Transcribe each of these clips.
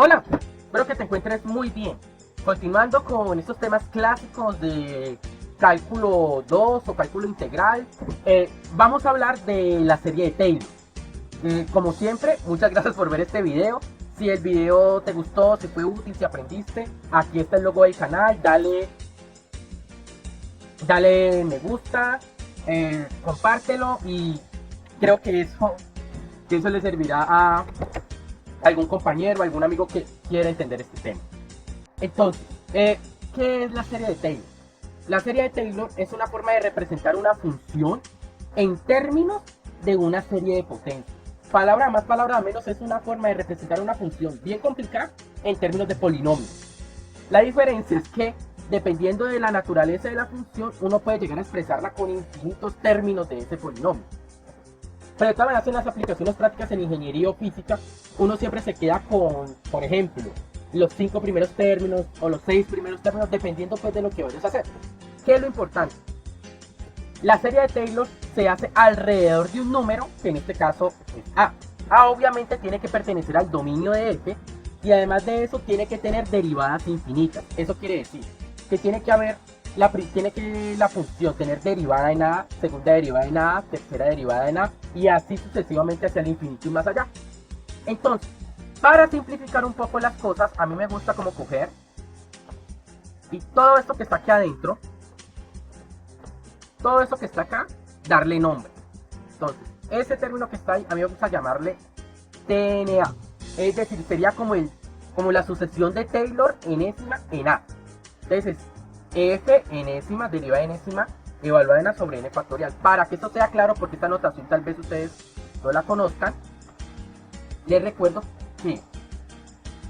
Hola, espero que te encuentres muy bien. Continuando con estos temas clásicos de cálculo 2 o cálculo integral, vamos a hablar de la serie de Taylor. Como siempre, muchas gracias por ver este video. Si el video te gustó, si fue útil, si aprendiste, aquí está el logo del canal. Dale me gusta, compártelo y creo que eso le servirá a algún compañero, algún amigo que quiera entender este tema. Entonces, ¿qué es la serie de Taylor? La serie de Taylor es una forma de representar una función en términos de una serie de potencias. Palabra más, palabra menos, es una forma de representar una función bien complicada en términos de polinomios. La diferencia es que, dependiendo de la naturaleza de la función, uno puede llegar a expresarla con infinitos términos de ese polinomio. Pero de todas maneras, en las aplicaciones prácticas en ingeniería o física, uno siempre se queda con, por ejemplo, los 5 primeros términos o los 6 primeros términos, dependiendo pues de lo que vayas a hacer. ¿Qué es lo importante? La serie de Taylor se hace alrededor de un número, que en este caso es A. A obviamente tiene que pertenecer al dominio de F, y además de eso tiene que tener derivadas infinitas. Eso quiere decir que tiene que la función tener derivada en A, segunda derivada en A, tercera derivada en A, y así sucesivamente hacia el infinito y más allá. Entonces, para simplificar un poco las cosas, a mí me gusta como coger y todo esto que está aquí adentro, todo esto que está acá, darle nombre. Entonces, ese término que está ahí, a mí me gusta llamarle TNA. Es decir, sería como la sucesión de Taylor enésima en A. Entonces, F enésima, derivada enésima, evaluada en A sobre N factorial. Para que esto sea claro, porque esta notación tal vez ustedes no la conozcan, les recuerdo que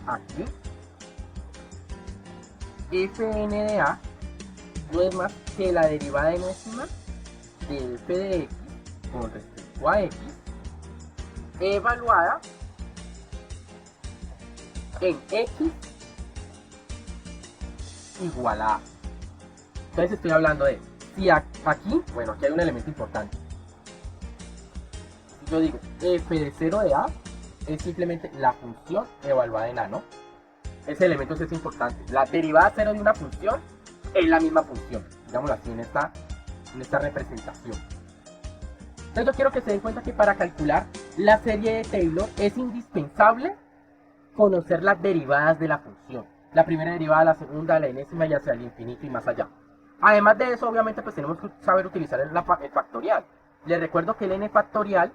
aquí Fn de A no es más que la derivada enésima de f de x con respecto a x evaluada en x igual a A. Entonces estoy hablando de si aquí, bueno, aquí hay un elemento importante. Si yo digo f de 0 de A es simplemente la función evaluada en A, ¿no? Ese elemento es importante. La derivada cero de una función es la misma función, digámoslo así, en esta representación. Entonces yo quiero que se den cuenta que para calcular la serie de Taylor es indispensable conocer las derivadas de la función. La primera derivada, la segunda, la enésima y hacia el infinito y más allá. Además de eso, obviamente, pues tenemos que saber utilizar el factorial. Les recuerdo que el n factorial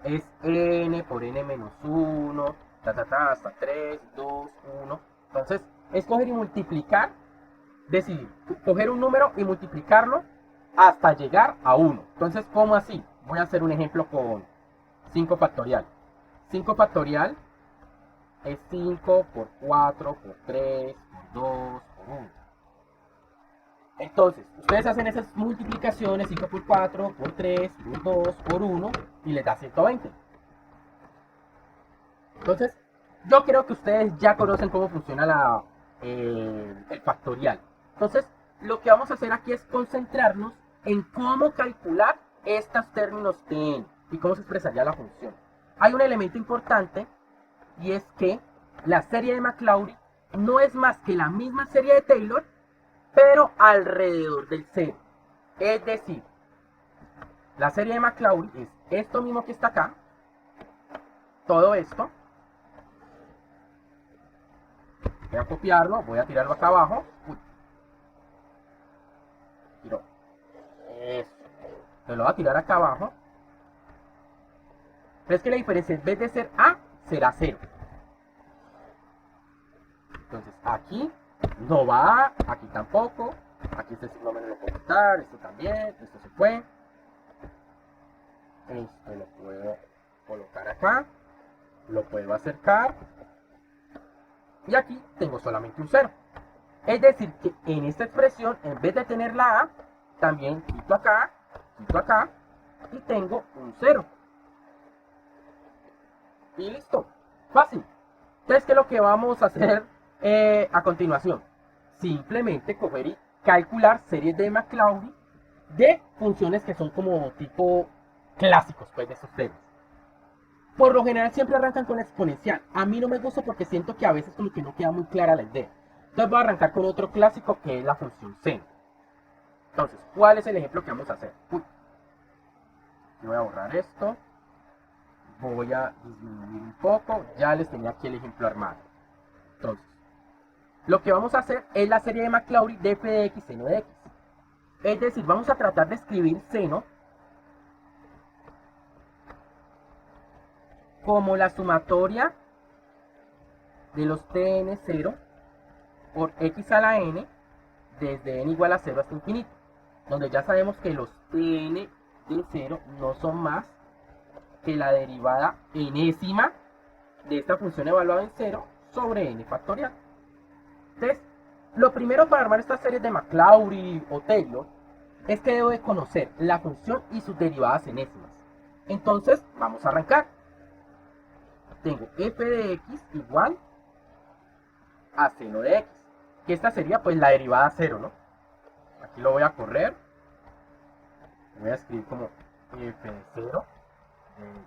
es n por n menos 1, hasta 3, 2, 1. Entonces, es coger y multiplicar, decidir, coger un número y multiplicarlo hasta llegar a 1. Entonces, ¿cómo así? Voy a hacer un ejemplo con 5 factorial. 5 factorial es 5 por 4, por 3, por 2, por 1. Entonces, ustedes hacen esas multiplicaciones, 5 por 4, por 3, por 2, por 1, y les da 120. Entonces, yo creo que ustedes ya conocen cómo funciona el factorial. Entonces, lo que vamos a hacer aquí es concentrarnos en cómo calcular estos términos Tn y cómo se expresaría la función. Hay un elemento importante y es que la serie de Maclaurin no es más que la misma serie de Taylor, pero alrededor del cero. Es decir, la serie de Maclaurin es esto mismo que está acá, todo esto. Voy a copiarlo, voy a tirarlo acá abajo. Uy. Tiro. Eso. Se lo voy a tirar acá abajo. Pero es que la diferencia, en vez de ser A, será 0. Entonces, aquí no va A, aquí tampoco. Aquí este signo menos lo puedo quitar, esto también, esto se fue. Esto lo puedo colocar acá. Lo puedo acercar. Y aquí tengo solamente un 0. Es decir, que en esta expresión, en vez de tener la A, también quito acá y tengo un 0. Y listo. Fácil. Entonces, ¿qué es lo que vamos a hacer a continuación? Simplemente coger y calcular series de Maclaurin de funciones que son como tipo clásicos pues, de estos temas. Por lo general siempre arrancan con exponencial. A mí no me gusta porque siento que a veces como que no queda muy clara la idea. Entonces voy a arrancar con otro clásico que es la función seno. Entonces, ¿cuál es el ejemplo que vamos a hacer? Uy, yo voy a borrar esto. Voy a disminuir un poco. Ya les tenía aquí el ejemplo armado. Entonces, lo que vamos a hacer es la serie de Maclaurin de f de x seno de x. Es decir, vamos a tratar de escribir seno como la sumatoria de los tn0 por x a la n desde n igual a 0 hasta infinito, donde ya sabemos que los tn de 0 no son más que la derivada enésima de esta función evaluada en 0 sobre n factorial. Entonces, lo primero para armar estas series de Maclaurin o Taylor es que debo de conocer la función y sus derivadas enésimas. Entonces, vamos a arrancar. Tengo f de x igual a seno de x, que esta sería pues la derivada 0, ¿no? Aquí lo voy a correr. Lo voy a escribir como f de 0 de x.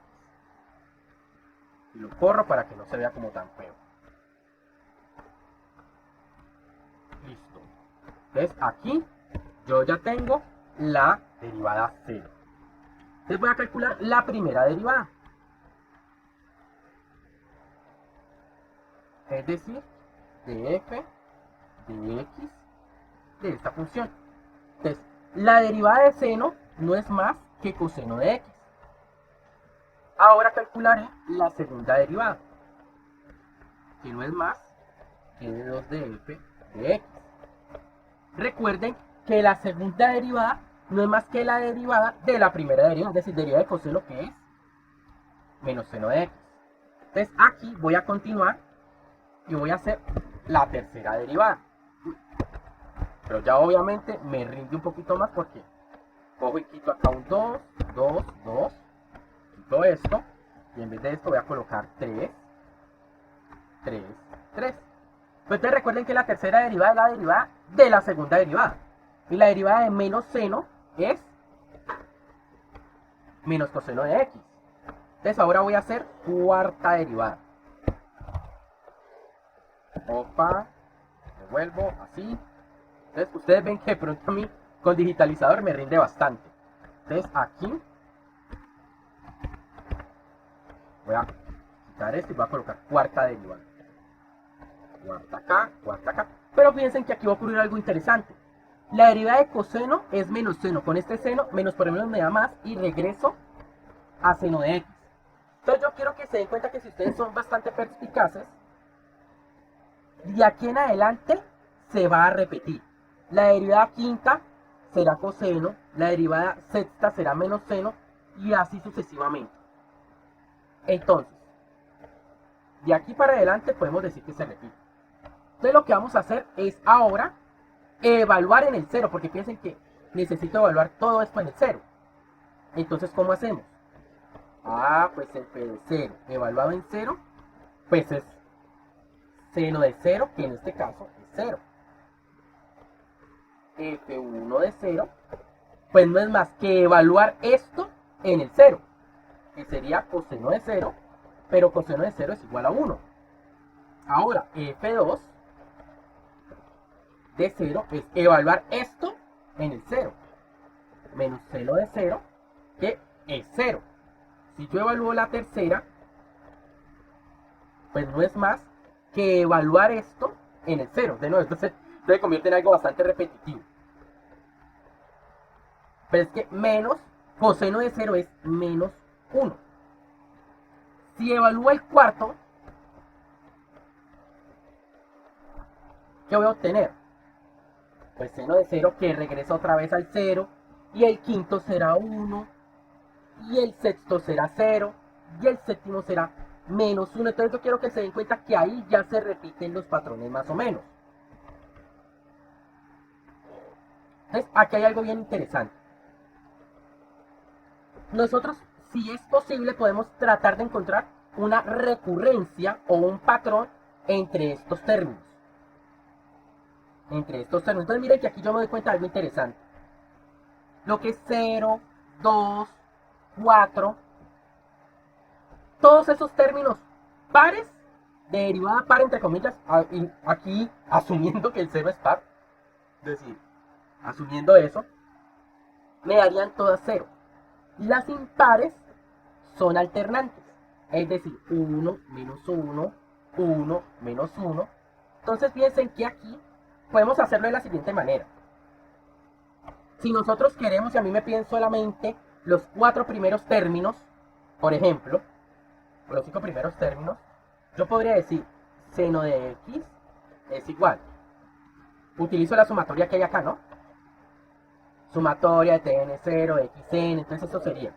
Y lo corro para que no se vea como tan feo. Listo. Entonces aquí yo ya tengo la derivada 0. Entonces voy a calcular la primera derivada. Es decir, de f de x de esta función. Entonces, la derivada de seno no es más que coseno de x. Ahora calcularé la segunda derivada, que no es más que de 2 de f de x. Recuerden que la segunda derivada no es más que la derivada de la primera derivada, es decir, derivada de coseno, que es menos seno de x. Entonces aquí voy a continuar y voy a hacer la tercera derivada. Pero ya obviamente me rinde un poquito más porque cojo y quito acá un 2, 2, 2, quito esto y en vez de esto voy a colocar 3, 3, 3. Entonces recuerden que la tercera derivada es la derivada de la segunda derivada. Y la derivada de menos seno es menos coseno de x. Entonces ahora voy a hacer cuarta derivada. Opa, devuelvo así. Entonces ustedes ven que de pronto a mí con digitalizador me rinde bastante. Entonces aquí voy a quitar esto y voy a colocar cuarta derivada. Cuarta acá, cuarta acá. Pero fíjense que aquí va a ocurrir algo interesante. La derivada de coseno es menos seno. Con este seno, menos por menos me da más y regreso a seno de x. Entonces yo quiero que se den cuenta que si ustedes son bastante perspicaces, de aquí en adelante se va a repetir. La derivada quinta será coseno, la derivada sexta será menos seno y así sucesivamente. Entonces, de aquí para adelante podemos decir que se repite. Entonces lo que vamos a hacer es ahora evaluar en el cero, porque piensen que necesito evaluar todo esto en el cero. Entonces, ¿cómo hacemos? Pues el p de 0 evaluado en 0, pues es seno de 0, que en este caso es 0. F1 de 0, pues no es más que evaluar esto en el 0, que sería coseno de 0, pero coseno de 0 es igual a 1. Ahora, F2 de 0 es evaluar esto en el 0, menos seno de 0, que es 0. Si yo evalúo la tercera, pues no es más que evaluar esto en el 0. De nuevo, esto se convierte en algo bastante repetitivo. Pero es que menos coseno de 0 es menos 1. Si evalúo el cuarto, ¿qué voy a obtener? Pues seno de 0 que regresa otra vez al 0. Y el quinto será 1. Y el sexto será 0. Y el séptimo será menos 1. Entonces yo quiero que se den cuenta que ahí ya se repiten los patrones más o menos. Entonces aquí hay algo bien interesante. Nosotros, si es posible, podemos tratar de encontrar una recurrencia o un patrón entre estos términos. Entonces miren que aquí yo me doy cuenta de algo interesante. Lo que es 0, 2, 4, todos esos términos pares, de derivada par entre comillas, aquí asumiendo que el cero es par, es decir, asumiendo eso, me darían todas cero. Las impares son alternantes, es decir, 1 menos 1, 1 menos 1. Entonces piensen que aquí podemos hacerlo de la siguiente manera. Si nosotros queremos, y a mí me piden solamente los 4 primeros términos, por ejemplo, los 5 primeros términos, yo podría decir seno de x es igual. Utilizo la sumatoria que hay acá, ¿no? Sumatoria de tn0, de xn, entonces eso sería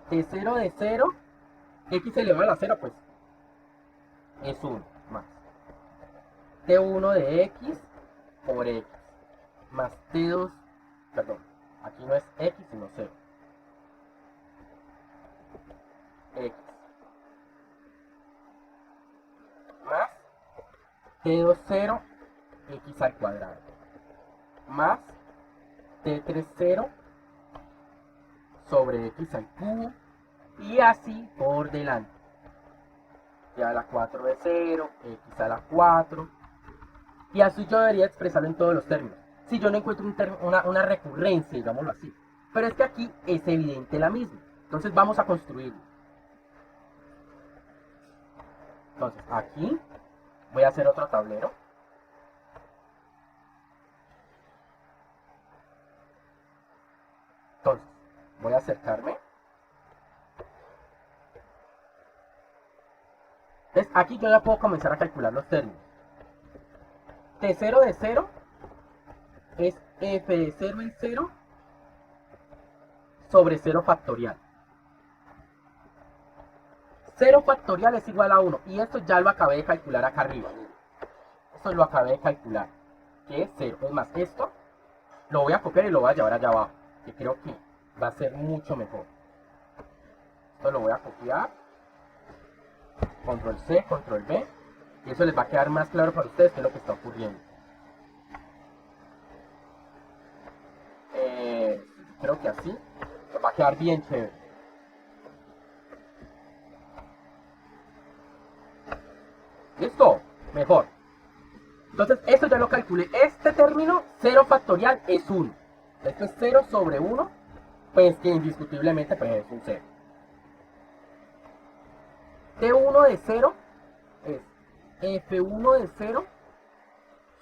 t0 de 0, x elevado a la 0, pues es 1 más t1 de x por x más t2, perdón, aquí no es x sino 0, x más t2 0 x al cuadrado más t3 0 sobre x al cubo y así por delante. Ya a la 4 de 0, x a la 4, y así yo debería expresarlo en todos los términos. Si yo no encuentro una recurrencia, digámoslo así. Pero es que aquí es evidente la misma. Entonces vamos a construirlo. Entonces aquí voy a hacer otro tablero. Entonces voy a acercarme. Entonces aquí yo ya puedo comenzar a calcular los términos. T0 de 0 es f de 0 en 0 sobre 0 factorial. 0 factorial es igual a 1. Y esto ya lo acabé de calcular acá arriba. Esto lo acabé de calcular. Que es 0. Es más, esto lo voy a copiar y lo voy a llevar allá abajo. Que creo que va a ser mucho mejor. Esto lo voy a copiar. Control C, Control V. Y eso les va a quedar más claro para ustedes qué es lo que está ocurriendo. Creo que así va a quedar bien chévere. ¿Listo? Mejor. Entonces, esto ya lo calculé. Este término, 0 factorial, es 1. Esto es 0 sobre 1, pues que indiscutiblemente pues, es un 0. T1 de 0 es F1 de 0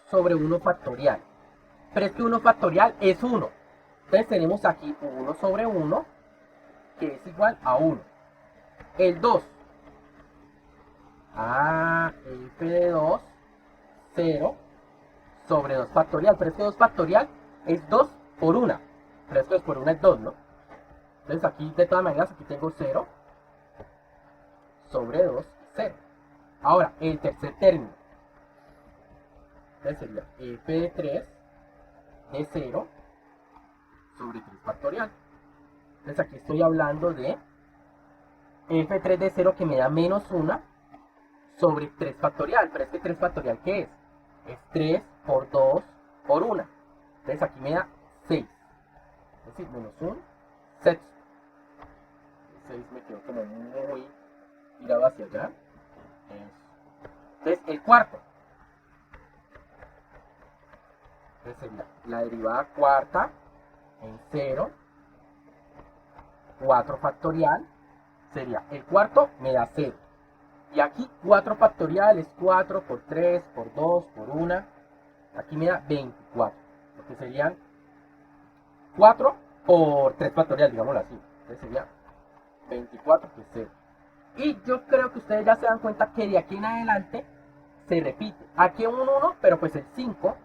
sobre 1 factorial. Pero es que 1 factorial es 1. Entonces tenemos aquí 1 sobre 1, que es igual a 1. El 2. F de 2, 0 sobre 2 factorial. Pero es que 2 factorial es 2 por 1. Pero esto es por 1 es 2, ¿no? Entonces aquí de todas maneras aquí tengo 0 sobre 2, 0. Ahora, el tercer término. Entonces sería f de 3 de 0 sobre 3 factorial. Entonces aquí estoy hablando de f3 de 0 que me da menos 1 sobre 3 factorial. Pero es que 3 factorial, ¿qué es? Es 3 por 2 por 1. Entonces aquí me da 6. Es decir, menos 1 sexto. 6 me quedó como muy tirado hacia allá. Entonces el cuarto. Entonces sería la derivada cuarta en 0. 4 factorial. Sería el cuarto me da 0. Y aquí 4 factorial es 4 por 3, por 2, por 1. Aquí me da 24. Porque serían 4 por 3 factorial, digámoslo así. Entonces sería 24 que es 0. Y yo creo que ustedes ya se dan cuenta que de aquí en adelante se repite. Aquí un 1, pero pues el 5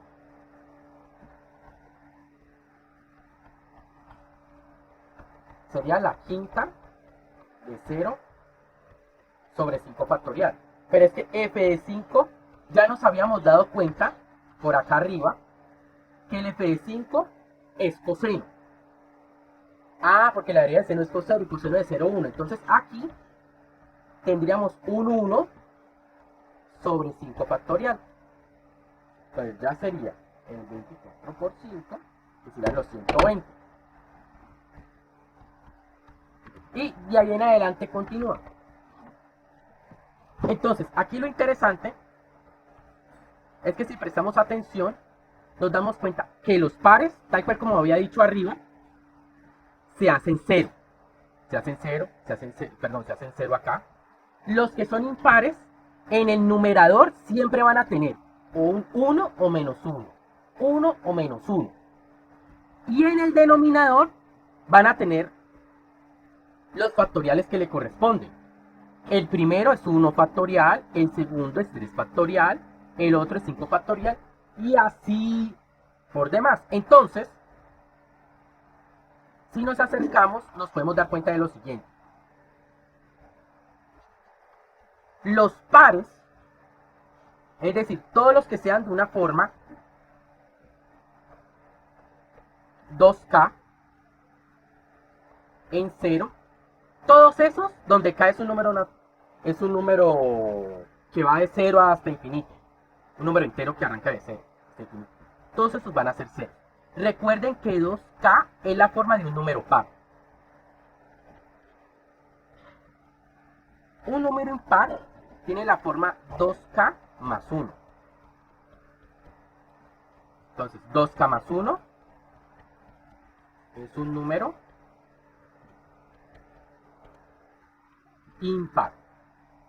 sería la quinta de 0 sobre 5 factorial. Pero es que f de 5 ya nos habíamos dado cuenta por acá arriba que el f de 5 es coseno. Porque la derivada de seno es coseno y coseno de 0, 1. Entonces aquí tendríamos un 1 sobre 5 factorial. Entonces ya sería el 24 por 5, que serían los 120. Y de ahí en adelante continúa. Entonces, aquí lo interesante es que si prestamos atención, nos damos cuenta que los pares, tal cual como había dicho arriba, se hacen cero. Se hacen cero, se hacen cero acá. Los que son impares, en el numerador siempre van a tener o un 1 o menos 1. 1 o menos 1. Y en el denominador van a tener los factoriales que le corresponden. El primero es 1 factorial, el segundo es 3 factorial, el otro es 5 factorial y así por demás. Entonces, si nos acercamos, nos podemos dar cuenta de lo siguiente. Los pares, es decir, todos los que sean de una forma 2K en 0, todos esos donde K es un número que va de 0 hasta infinito, un número entero que arranca de 0 hasta infinito. Todos esos van a ser 0. Recuerden que 2K es la forma de un número par. Un número impar tiene la forma 2K más 1. Entonces, 2K más 1 es un número impar.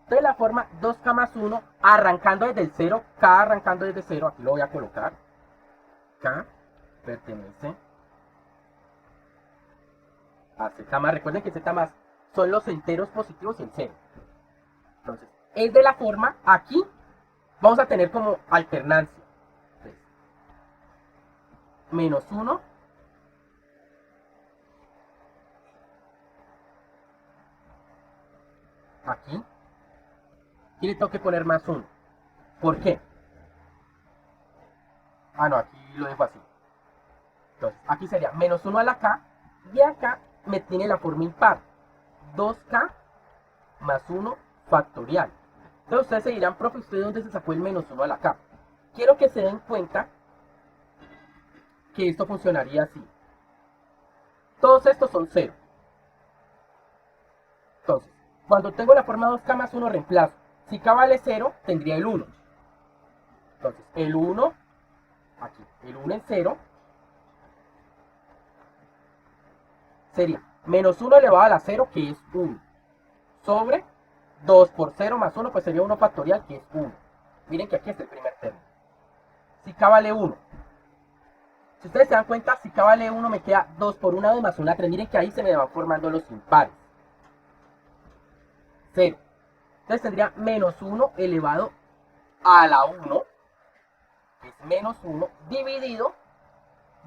Entonces, la forma 2K más 1, arrancando desde el 0, K arrancando desde 0, aquí lo voy a colocar. K pertenece a Z más. Recuerden que Z más son los enteros positivos y el 0. Entonces, es de la forma, aquí vamos a tener como alternancia. Entonces, menos 1 aquí. Y le tengo que poner más 1. ¿Por qué? Ah, no, aquí lo dejo así. Entonces, aquí sería menos 1 a la K. Y acá me tiene la forma impar. 2K más 1 factorial. Entonces ustedes se dirán, profe, ¿usted de dónde se sacó el menos 1 a la K? Quiero que se den cuenta que esto funcionaría así. Todos estos son 0. Entonces, cuando tengo la forma 2K más 1, reemplazo. Si K vale 0, tendría el 1. Entonces, el 1, aquí, el 1 en 0, sería menos 1 elevado a la 0, que es 1, sobre 2 por 0 más 1, pues sería 1 factorial, que es 1. Miren que aquí está el primer término. Si K vale 1. Si ustedes se dan cuenta, si K vale 1, me queda 2 por 1, 2 más 1, 3. Miren que ahí se me van formando los impares. 0. Entonces tendría menos 1 elevado a la 1, que es menos 1, dividido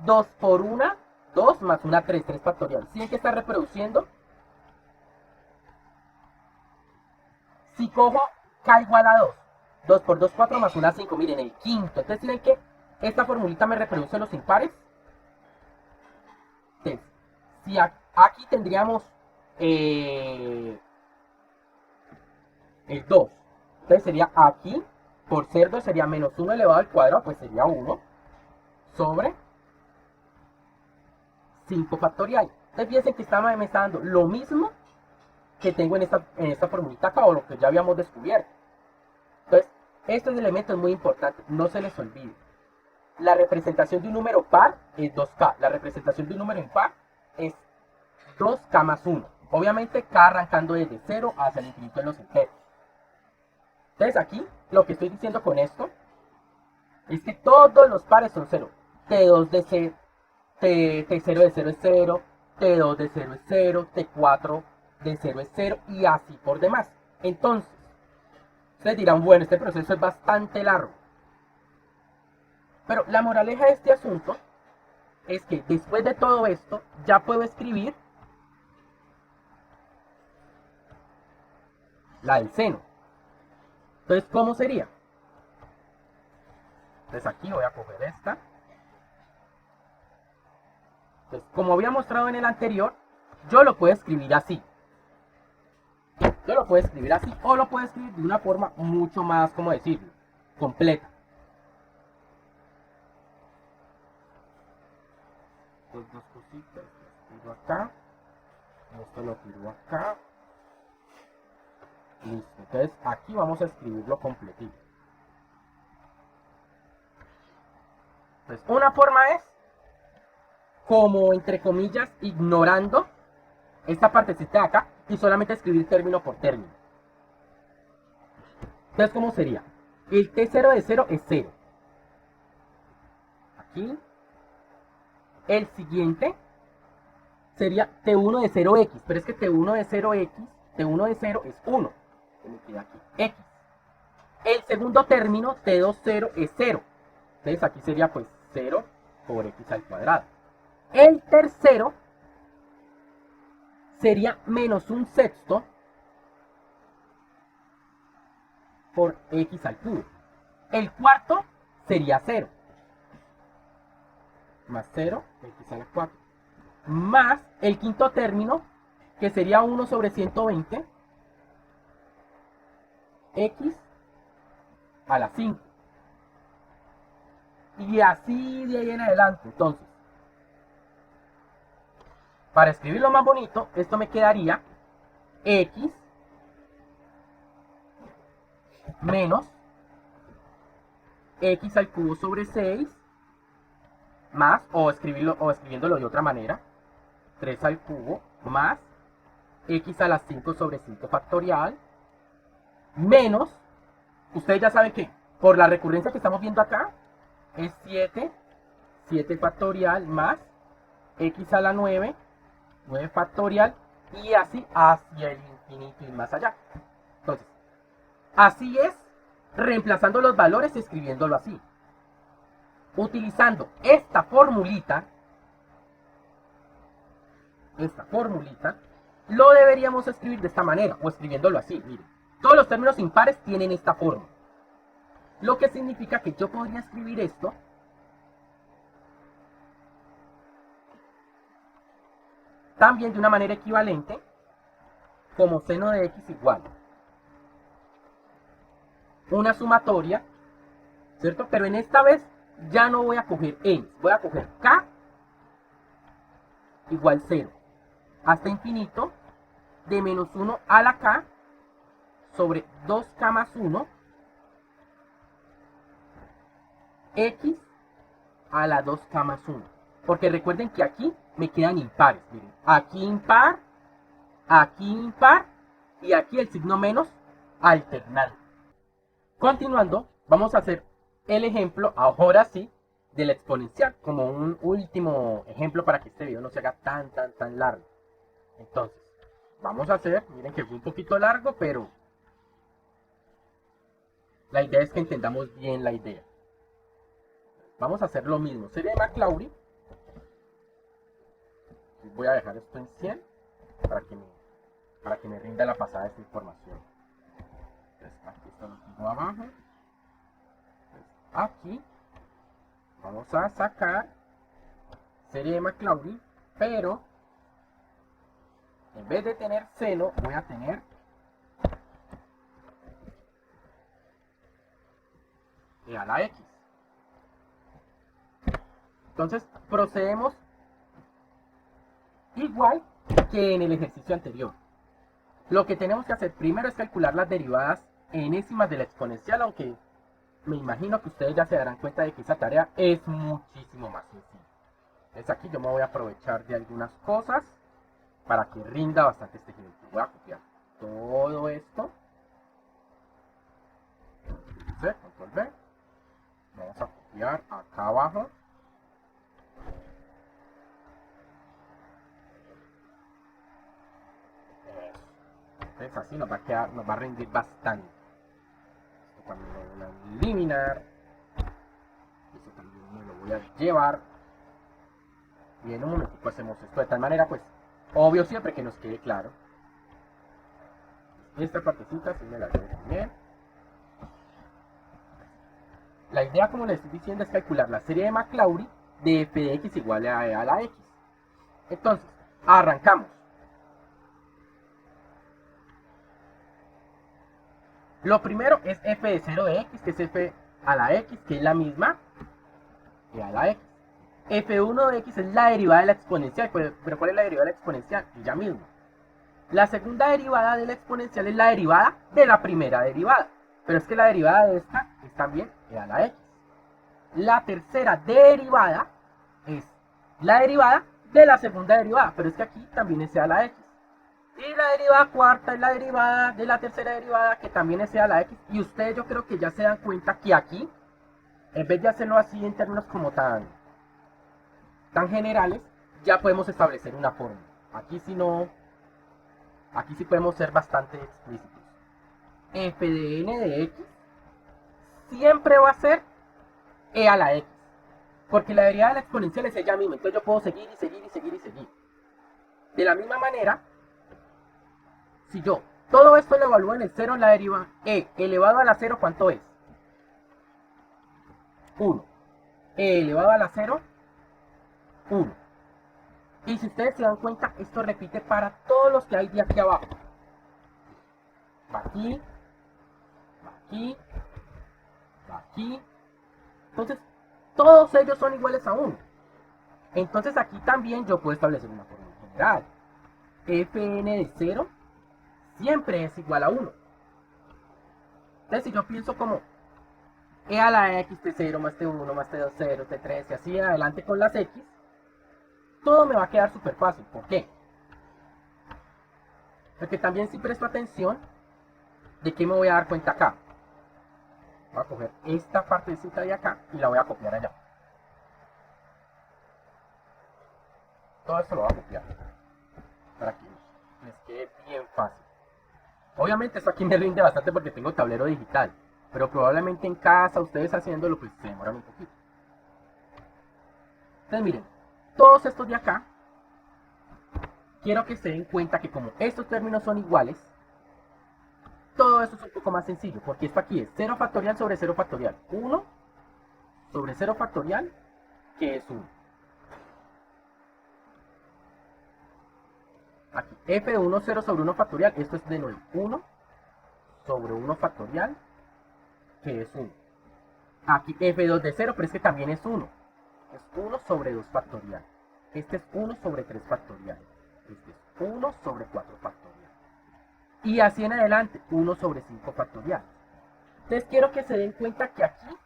2 por 1, 2 más 1, 3, 3 factorial. ¿Sí ven que está reproduciendo? Si cojo K igual a 2, 2 por 2, 4 más 1, 5. Miren, el quinto. Entonces, ¿sí ven que esta formulita me reproduce los impares? Entonces, si aquí tendríamos el 2. Entonces sería aquí, por ser 2, sería menos 1 elevado al cuadrado, pues sería 1 sobre 5 factorial. Entonces fíjense que me está dando lo mismo que tengo en esta formulita acá, o lo que ya habíamos descubierto. Entonces, estos elementos es muy importante, no se les olvide. La representación de un número par es 2K. La representación de un número impar es 2K más 1. Obviamente K arrancando desde 0 hacia el infinito en los enteros. Entonces aquí, lo que estoy diciendo con esto es que todos los pares son 0. T2 de 0, T0 de 0 es 0, T2 de 0 es 0, T4 de 0 es 0 y así por demás. Entonces, ustedes dirán, bueno, este proceso es bastante largo. Pero la moraleja de este asunto es que después de todo esto, ya puedo escribir la del seno. Entonces, ¿cómo sería? Entonces aquí voy a coger esta. Entonces, como había mostrado en el anterior, yo lo puedo escribir así. Yo lo puedo escribir así o lo puedo escribir de una forma mucho más, ¿cómo decirlo? Completa. Entonces, dos cositas, las escribo acá. Esto lo tiro acá. Listo. Entonces aquí vamos a escribirlo completito. Entonces una forma es como entre comillas ignorando esta partecita de acá y solamente escribir término por término. Entonces, ¿cómo sería? El T0 de 0 es 0. Aquí. El siguiente sería T1 de 0x, pero es que T1 de 0x, T1 de 0 es 1. Se me queda aquí, x. El segundo término, T2 es 0. Entonces aquí sería pues 0 por x al cuadrado. El tercero sería menos un sexto por x al cubo. El cuarto sería 0. Más 0, x a la 4. Más el quinto término, que sería 1 sobre 120, x a la 5. Y así de ahí en adelante. Entonces, para escribirlo más bonito, esto me quedaría x menos x al cubo sobre 6 más, o escribiéndolo de otra manera, 3 al cubo más x a la 5 sobre 5 factorial menos, ustedes ya saben que por la recurrencia que estamos viendo acá es 7 factorial más x a la 9 factorial y así hacia el infinito y más allá. Entonces, así es, reemplazando los valores y escribiéndolo así. Utilizando esta formulita, lo deberíamos escribir de esta manera, o escribiéndolo así, miren. Todos los términos impares tienen esta forma. Lo que significa que yo podría escribir esto también de una manera equivalente como seno de x igual una sumatoria, ¿cierto? Pero en esta vez ya no voy a coger n, voy a coger k igual 0 hasta infinito de menos 1 a la k sobre 2k más 1 x a la 2k más 1. Porque recuerden que aquí me quedan impares. Miren, aquí impar y aquí el signo menos alternando. Continuando, vamos a hacer el ejemplo, ahora sí, de la exponencial, como un último ejemplo para que este video no se haga tan largo. Entonces, vamos a hacer, miren que fue un poquito largo, pero la idea es que entendamos bien la idea. Vamos a hacer lo mismo, serie de Maclaurin. Voy a dejar esto en 100 para que me rinda la pasada esta información. Entonces, aquí está lo tengo abajo. Entonces, aquí vamos a sacar serie de Maclaurin, pero en vez de tener seno, voy a tener e a la x. Entonces, procedemos igual que en el ejercicio anterior. Lo que tenemos que hacer primero es calcular las derivadas enésimas de la exponencial, aunque me imagino que ustedes ya se darán cuenta de que esa tarea es muchísimo más sencilla. Entonces aquí yo me voy a aprovechar de algunas cosas para que rinda bastante este ejemplo. Voy a copiar todo esto. Control V. Vamos a copiar acá abajo. Entonces así nos va a quedar, nos va a rendir bastante. Esto también lo voy a eliminar. Esto también me lo voy a llevar. Y en un momento hacemos esto de tal manera, pues, obvio siempre que nos quede claro. Esta partecita sí me la llevo también. La idea, como les estoy diciendo, es calcular la serie de Maclaurin de f de x igual a e a la x. Entonces, arrancamos. Lo primero es f de 0 de x, que es f a la x, que es la misma e a la x. f1 de x es la derivada de la exponencial, pero ¿cuál es la derivada de la exponencial? Ella misma. La segunda derivada de la exponencial es la derivada de la primera derivada. Pero es que la derivada de esta es también e a la x. La tercera derivada es la derivada de la segunda derivada. Pero es que aquí también es e a la x. Y la derivada cuarta es la derivada de la tercera derivada, que también es e a la x. Y ustedes yo creo que ya se dan cuenta que aquí, en vez de hacerlo así en términos como tan generales, ya podemos establecer una fórmula. Aquí sí no, aquí sí podemos ser bastante explícitos. F de n de x siempre va a ser e a la x. Porque la derivada de la exponencial es ella misma. Entonces yo puedo seguir y seguir y seguir y seguir. De la misma manera, si yo todo esto lo evalúo en el 0, la deriva e elevado a la 0, ¿cuánto es? 1. E elevado a la 0, 1. Y si ustedes se dan cuenta, esto repite para todos los que hay de aquí abajo. Va aquí, va aquí, va aquí. Entonces, todos ellos son iguales a 1. Entonces aquí también yo puedo establecer una fórmula general. Fn de 0 siempre es igual a 1. Entonces si yo pienso como e a la x t0 más t1 más t2 0, t3 y así adelante con las x, todo me va a quedar súper fácil. ¿Por qué? Porque también si presto atención, ¿de qué me voy a dar cuenta acá? Voy a coger esta partecita de acá y la voy a copiar allá. Todo esto lo voy a copiar para que les quede bien fácil. Obviamente esto aquí me rinde bastante porque tengo tablero digital, pero probablemente en casa ustedes haciéndolo pues se demoran un poquito. Entonces miren, todos estos de acá, quiero que se den cuenta que como estos términos son iguales, todo esto es un poco más sencillo, porque esto aquí es 0 factorial sobre 0 factorial. 1 sobre 0 factorial, que es 1. Aquí, f de 1, 0 sobre 1 factorial, esto es de nuevo 1 sobre 1 factorial, que es 1. Aquí f2 de 0, pero es que también es 1. Es 1 sobre 2 factorial. Este es 1 sobre 3 factorial. Este es 1 sobre 4 factorial. Y así en adelante, 1 sobre 5 factorial. Entonces quiero que se den cuenta que aquí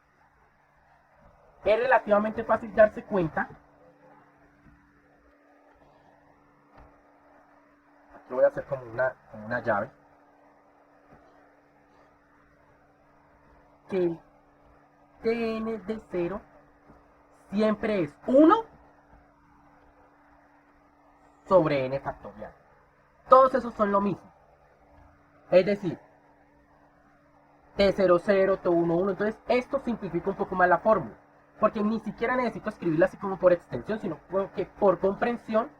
es relativamente fácil darse cuenta. Aquí voy a hacer como una llave. Que el tn de 0 siempre es 1 sobre n factorial. Todos esos son lo mismo. Es decir, T00, T11, 1. Entonces esto simplifica un poco más la fórmula. Porque ni siquiera necesito escribirla así como por extensión, sino que por comprensión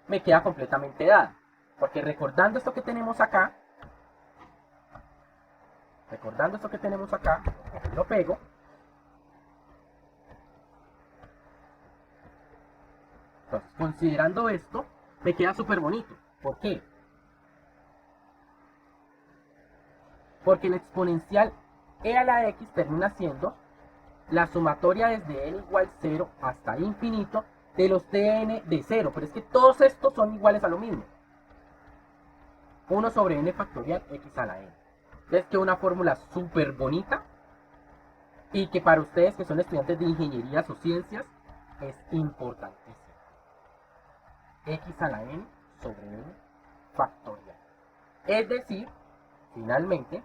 me queda completamente dada. Porque recordando esto que tenemos acá, lo pego. Entonces, considerando esto, me queda súper bonito. ¿Por qué? Porque la exponencial e a la x termina siendo la sumatoria desde n igual 0 hasta infinito de los tn de 0. Pero es que todos estos son iguales a lo mismo. 1 sobre n factorial x a la n. Entonces que una fórmula súper bonita y que para ustedes que son estudiantes de ingenierías o ciencias es importantísimo. X a la n sobre n factorial. Es decir, finalmente,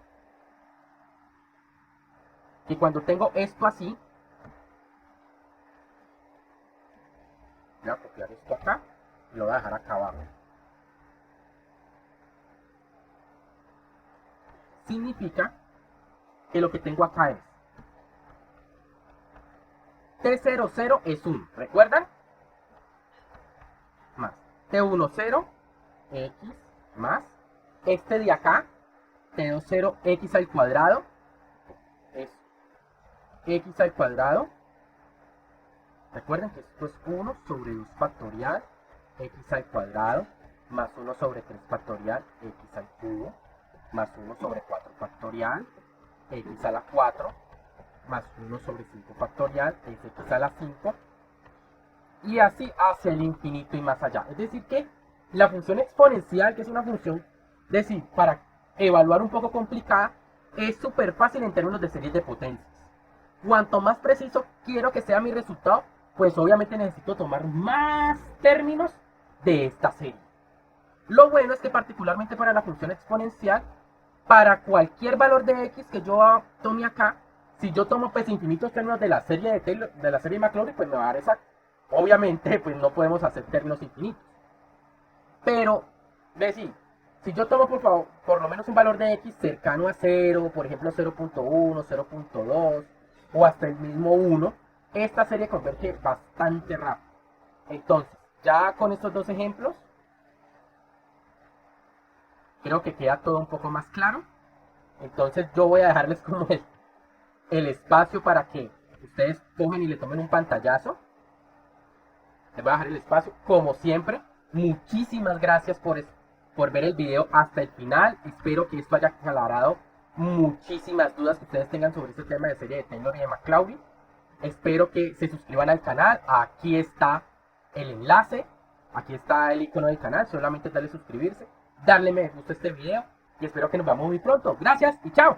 que cuando tengo esto así, voy a copiar esto acá y lo voy a dejar acá abajo. Significa que lo que tengo acá es T00 es 1, ¿recuerdan? Más T10 x más este de acá, T20 x al cuadrado, es x al cuadrado. Recuerden que esto es 1 sobre 2 factorial, x al cuadrado, más 1 sobre 3 factorial, x al cubo, más 1 sobre 4 factorial, x a la 4, más 1 sobre 5 factorial, es x a la 5, y así hacia el infinito y más allá. Es decir que la función exponencial, que es una función Es decir, para evaluar un poco complicada, es súper fácil en términos de series de potencias. Cuanto más preciso quiero que sea mi resultado, pues obviamente necesito tomar más términos de esta serie. Lo bueno es que particularmente para la función exponencial, para cualquier valor de x que yo tome acá, si yo tomo pues infinitos términos de la serie de Taylor, de la serie Maclaurin, pues me va a dar exacto. Obviamente pues no podemos hacer términos infinitos. Pero, decir, si yo tomo por favor, por lo menos un valor de x cercano a 0, por ejemplo 0.1, 0.2 o hasta el mismo 1, esta serie converge bastante rápido. Entonces, ya con estos dos ejemplos, creo que queda todo un poco más claro. Entonces yo voy a dejarles como el espacio para que ustedes cogen y le tomen un pantallazo. Les voy a dejar el espacio. Como siempre, muchísimas gracias por ver el video hasta el final. Espero que esto haya aclarado muchísimas dudas que ustedes tengan sobre este tema de serie de Taylor y de Maclaurin. Espero que se suscriban al canal. Aquí está el enlace. Aquí está el icono del canal. Solamente darle suscribirse, darle me gusta a este video. Y espero que nos veamos muy pronto. Gracias y chao.